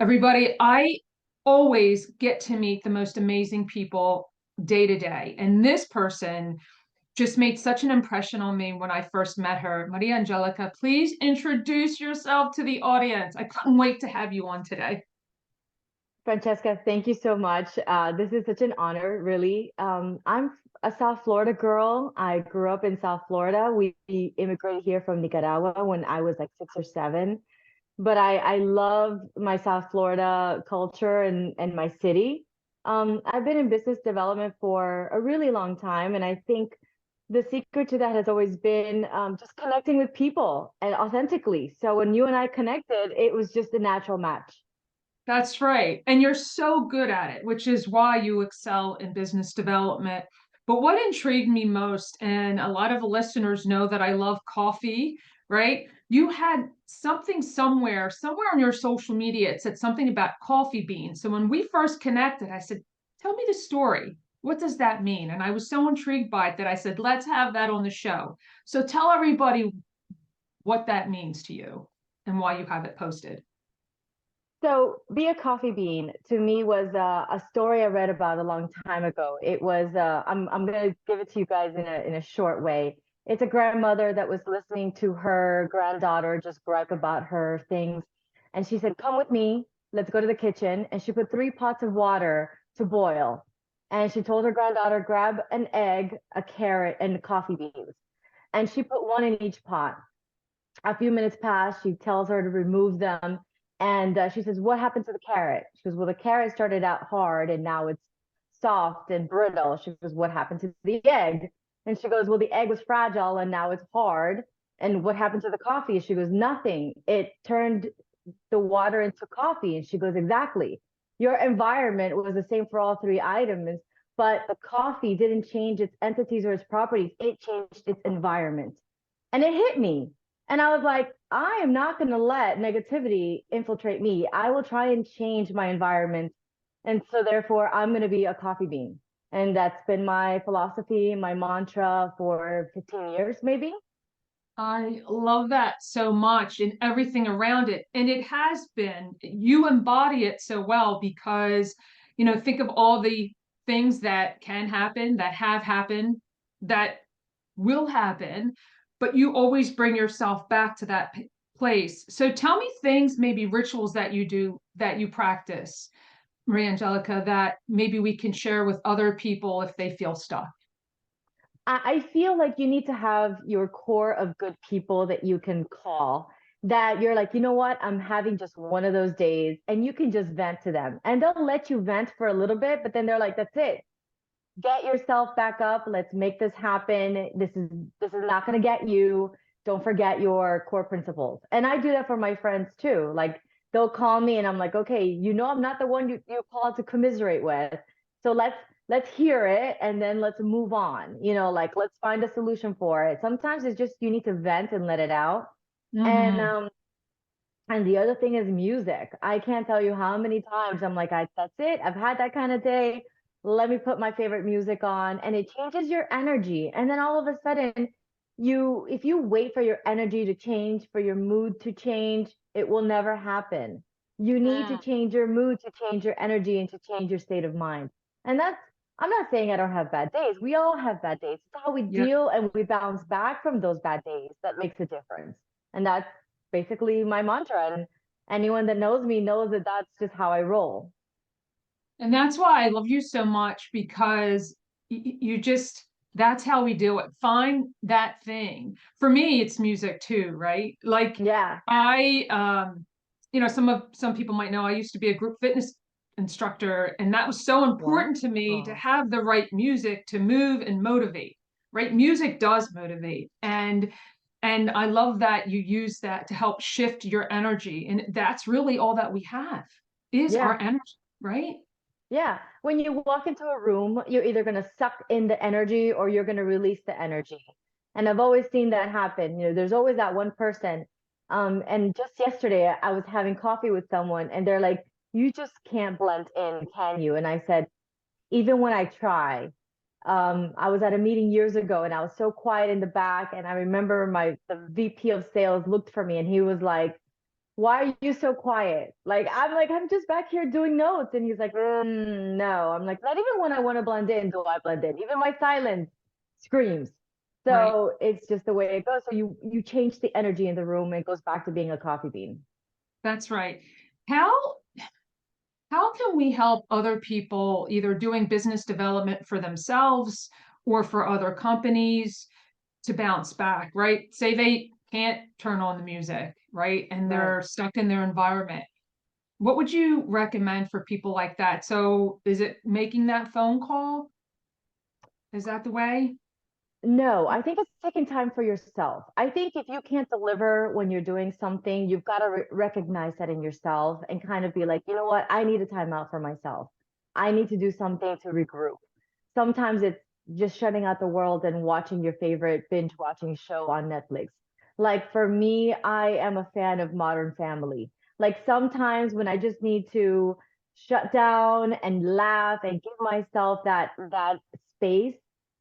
Everybody, I always get to meet the most amazing people day to day. And this person just made such an impression on me when I first met her. Maria Angelica, please introduce yourself to the audience. I couldn't wait to have you on today. Francesca, thank you so much. This is such an honor, really. I'm a South Florida girl. I grew up in South Florida. We immigrated here from Nicaragua when I was like 6 or 7. But I love my South Florida culture and my city. I've been in business development for a really long time, and I think the secret to that has always been just connecting with people and authentically. So when you and I connected, it was just a natural match. That's right. And you're so good at it, which is why you excel in business development. But what intrigued me most, and a lot of the listeners know that I love coffee, right? You had something somewhere on your social media, it said something about coffee beans. So when we first connected, I said, tell me the story. What does that mean? And I was so intrigued by it that I said, let's have that on the show. So tell everybody what that means to you and why you have it posted. So, Be a Coffee Bean to me was a story I read about a long time ago. It was I'm gonna give it to you guys in a short way. It's a grandmother that was listening to her granddaughter just gripe about her things, and she said, "Come with me. Let's go to the kitchen." And she put 3 pots of water to boil, and she told her granddaughter, "Grab an egg, a carrot, and coffee beans." And she put one in each pot. A few minutes pass. She tells her to remove them. And she says, "What happened to the carrot?" She goes, "Well, the carrot started out hard and now it's soft and brittle." She goes, "What happened to the egg?" And she goes, "Well, the egg was fragile and now it's hard. And what happened to the coffee?" She goes, "Nothing. It turned the water into coffee." And she goes, "Exactly. Your environment was the same for all 3 items, but the coffee didn't change its entities or its properties. It changed its environment." And it hit me. And I was like, I am not going to let negativity infiltrate me. I will try and change my environment. And so, therefore, I'm going to be a coffee bean. And that's been my philosophy, my mantra for 15 years, maybe. I love that so much and everything around it. And it has been, you embody it so well because, think of all the things that can happen, that have happened, that will happen, but you always bring yourself back to that place. So tell me things, maybe rituals that you do, that you practice, Maria Angelica, that maybe we can share with other people if they feel stuck. I feel like you need to have your core of good people that you can call, that you're like, you know what, I'm having just one of those days, and you can just vent to them. And they'll let you vent for a little bit, but then they're like, that's it. Get yourself back up. Let's make this happen. This is not going to get you. Don't forget your core principles. And I do that for my friends too. Like, they'll call me and I'm like, okay, I'm not the one you called to commiserate with. So let's hear it and then let's move on. Like, let's find a solution for it. Sometimes it's just you need to vent and let it out. And Mhm. and the other thing is music. I can't tell you how many times I'm like, that's it. I've had that kind of day. Let me put my favorite music on, and it changes your energy. And then all of a sudden, if you wait for your energy to change, for your mood to change, it will never happen. You need to change your mood to change your energy and to change your state of mind. And I'm not saying I don't have bad days. We all have bad days. It's how we Yep. deal and we bounce back from those bad days that makes a difference. And that's basically my mantra. And anyone that knows me knows that that's just how I roll. And that's why I love you so much because you just, that's how we do it. Find that thing. For me, it's music too, right? Like Yeah. I, some people might know I used to be a group fitness instructor, and that was so Wow. important to me to have the right music to move and motivate, right? Music does motivate. And I love that you use that to help shift your energy. And that's really all that we have is Yeah. our energy, right? Yeah. When you walk into a room, you're either going to suck in the energy or you're going to release the energy. And I've always seen that happen. There's always that one person. And just yesterday, I was having coffee with someone and they're like, "You just can't blend in, can you?" And I said, "Even when I try." I was at a meeting years ago and I was so quiet in the back. And I remember the VP of sales looked for me and he was like, why are you so quiet? I'm like, I'm just back here doing notes. And he's like, no. I'm like, not even when I want to blend in do I blend in. Even my silence screams. Right. So it's just the way it goes. So you change the energy in the room and it goes back to being a coffee bean. That's right. How how can we help other people either doing business development for themselves or for other companies to bounce back, right? Say they can't turn on the music, right? And Right. they're stuck in their environment. What would you recommend for people like that? So is it making that phone call? Is that the way? No, I think it's taking time for yourself. I think if you can't deliver when you're doing something, you've got to recognize that in yourself and kind of be like, you know what? I need a timeout for myself. I need to do something to regroup. Sometimes it's just shutting out the world and watching your favorite binge watching show on Netflix. Like for me, I am a fan of Modern Family. Like sometimes when I just need to shut down and laugh and give myself that space,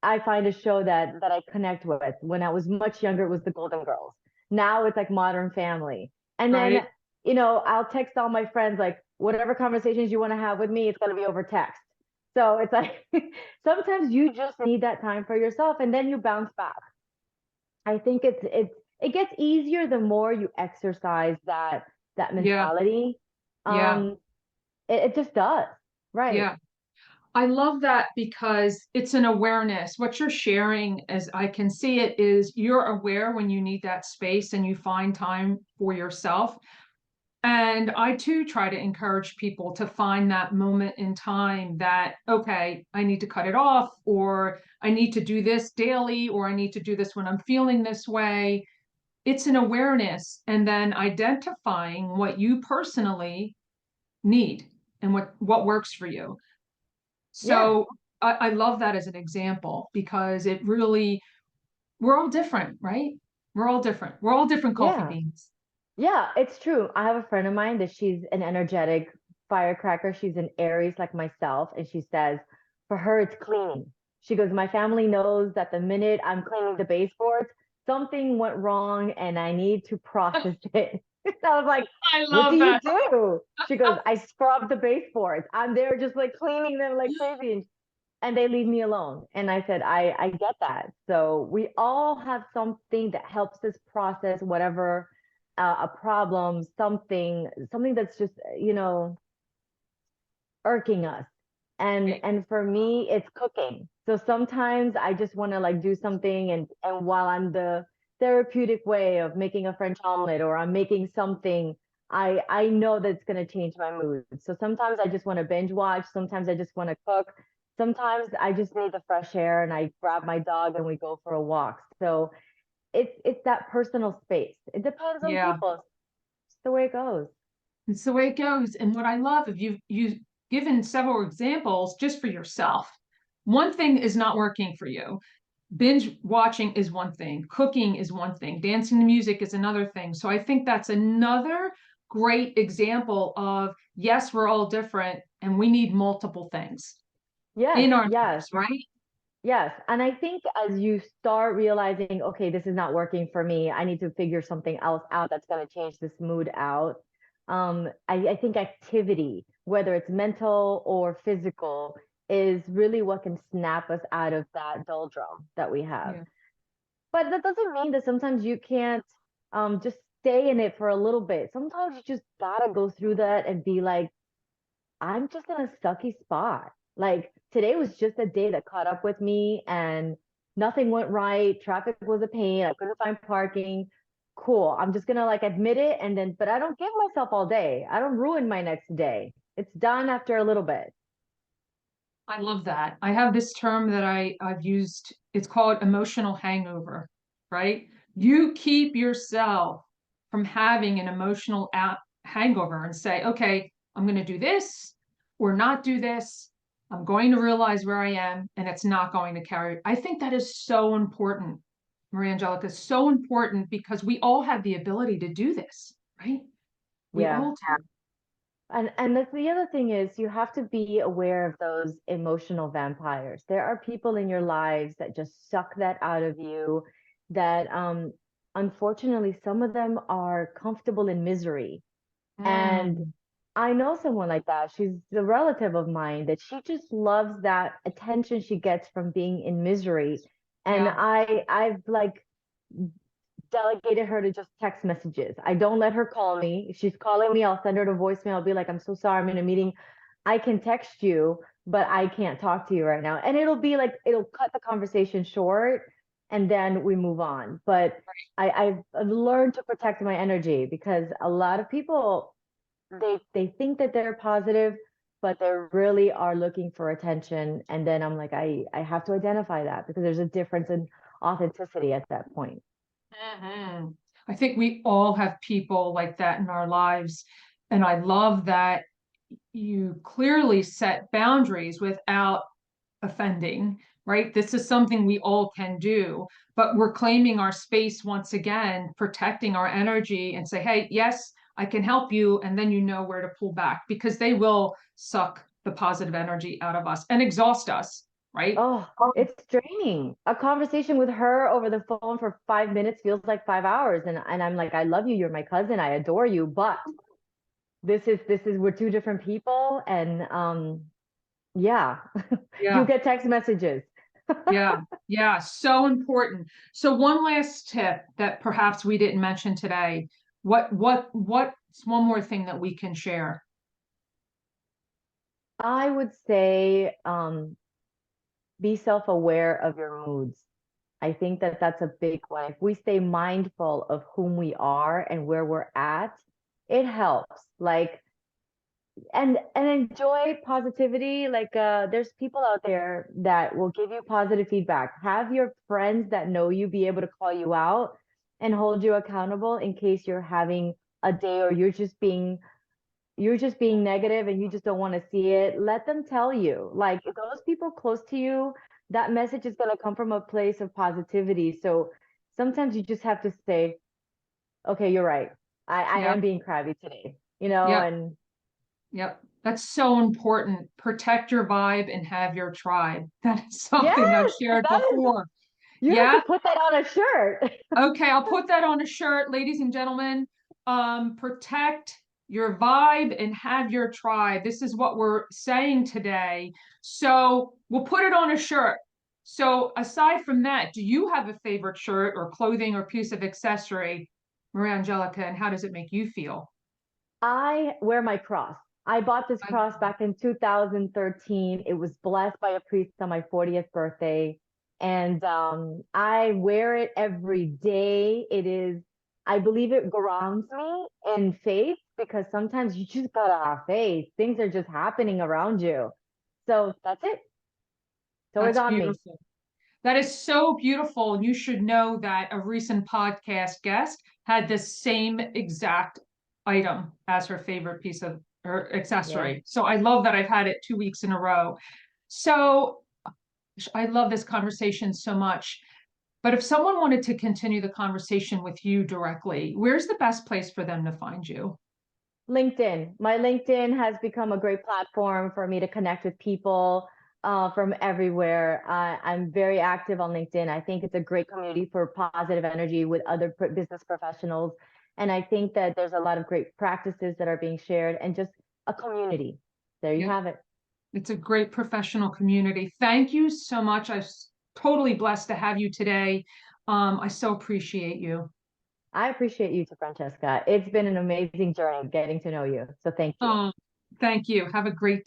I find a show that I connect with. When I was much younger, it was The Golden Girls. Now it's like Modern Family. And then, Right? I'll text all my friends like whatever conversations you want to have with me, it's going to be over text. So it's like sometimes you just need that time for yourself and then you bounce back. I think it gets easier the more you exercise that Yeah. mentality. Yeah. Um it just does. Right. Yeah. I love that because it's an awareness. What you're sharing, as I can see it, is you're aware when you need that space and you find time for yourself. And I too try to encourage people to find that moment in time that, okay, I need to cut it off, or I need to do this daily, or I need to do this when I'm feeling this way. It's an awareness and then identifying what you personally need and what works for you. Yeah. So I love that as an example because it really, we're all different, right? We're all different. We're all different coffee Yeah. beans. Yeah, it's true. I have a friend of mine that she's an energetic firecracker. She's an Aries like myself. And she says for her, it's cleaning. She goes, my family knows that the minute I'm cleaning the baseboards, something went wrong and I need to process it. I was like, I what do love you that. do? She goes, I scrub the baseboards. I'm there just like cleaning them like crazy. And they leave me alone. And I said, I get that. So we all have something that helps us process whatever a problem, something that's just, irking us. And Right. and for me, it's cooking. So sometimes I just want to like do something and while I'm the therapeutic way of making a French omelet or I'm making something, I know that's going to change my mood. So sometimes I just want to binge watch, sometimes I just want to cook. Sometimes I just need the fresh air and I grab my dog and we go for a walk. So it's that personal space. It depends on Yeah. people. It's the way it goes. It's the way it goes. And what I love, if you've given several examples just for yourself. One thing is not working for you. Binge watching is one thing, cooking is one thing, dancing to music is another thing. So I think that's another great example of yes, we're all different and we need multiple things Yes, in our yes. lives, right? Yes. And I think as you start realizing, okay, this is not working for me, I need to figure something else out that's going to change this mood out. I think activity, whether it's mental or physical, is really what can snap us out of that doldrum that we have. Yeah. But that doesn't mean that sometimes you can't just stay in it for a little bit. Sometimes you just gotta go through that and be like, I'm just in a sucky spot. Like today was just a day that caught up with me and nothing went right. Traffic was a pain. I couldn't find parking. Cool. I'm just gonna like admit it and then, but I don't give myself all day. I don't ruin my next day. It's done after a little bit. I love that. I have this term that I've used. It's called emotional hangover, right? You keep yourself from having an emotional hangover and say, okay, I'm going to do this or not do this. I'm going to realize where I am and it's not going to carry. I think that is so important, Mariangelica, so important because we all have the ability to do this, right? We Yeah. all do. And that's the other thing is you have to be aware of those emotional vampires. There are people in your lives that just suck that out of you that unfortunately, some of them are comfortable in misery. And Mm, I know someone like that. She's a relative of mine that she just loves that attention she gets from being in misery. And yeah. I've like delegated her to just text messages. I don't let her call me. If she's calling me, I'll send her to voicemail. I'll be like, I'm so sorry, I'm in a meeting. I can text you, but I can't talk to you right now. And it'll be like, it'll cut the conversation short and then we move on. But I've learned to protect my energy because a lot of people, they think that they're positive, but they really are looking for attention. And then I'm like, I have to identify that because there's a difference in authenticity at that point. Mhm. I think we all have people like that in our lives. And I love that you clearly set boundaries without offending, right? This is something we all can do, but we're claiming our space once again, protecting our energy and say, hey, yes, I can help you. And then you know where to pull back because they will suck the positive energy out of us and exhaust us, right? Oh, it's draining. A conversation with her over the phone for 5 minutes feels like 5 hours. And I'm like, I love you, you're my cousin, I adore you, but this is we're two different people. And yeah, you Yeah. get text messages. Yeah, yeah, so important. So one last tip that perhaps we didn't mention today. What's one more thing that we can share? I would say be self-aware of your moods. I think that that's a big one. If we stay mindful of whom we are and where we're at, it helps. Like and enjoy positivity. Like there's people out there that will give you positive feedback. Have your friends that know you be able to call you out and hold you accountable in case you're having a day or you're just being negative and you just don't want to see it. Let them tell you. Like those people close to you, that message is going to come from a place of positivity. So sometimes you just have to say, okay, you're right. I Yep, am being crabby today, you know, yep, and yep. That's so important. Protect your vibe and have your tribe. That is something I've yes, shared that is, before. you have Yeah. to put that on a shirt. Okay, I'll put that on a shirt, ladies and gentlemen. Protect your vibe and have your tribe. This is what we're saying today. So we'll put it on a shirt. So aside from that, do you have a favorite shirt or clothing or piece of accessory, Maria Angelica, and how does it make you feel? I wear my cross. I bought this I, cross back in 2013. It was blessed by a priest on my 40th birthday. And I wear it every day. I believe it grounds me in faith because sometimes you just gotta have faith. Things are just happening around you. So that's it. It's always that's on me. beautiful. That is so beautiful. And you should know that a recent podcast guest had the same exact item as her favorite piece of her Yeah. accessory. So I love that I've had it 2 weeks in a row. So I love this conversation so much. But if someone wanted to continue the conversation with you directly, where's the best place for them to find you? LinkedIn. My LinkedIn has become a great platform for me to connect with people from everywhere. I'm very active on LinkedIn. I think it's a great community for positive energy with other business professionals. And I think that there's a lot of great practices that are being shared and just a community. There you Yeah, have it. it's a great professional community. Thank you so much. I'm totally blessed to have you today. I so appreciate you. I appreciate you too, Francesca. It's been an amazing journey getting to know you. So thank you. Oh, thank you. Have a great day.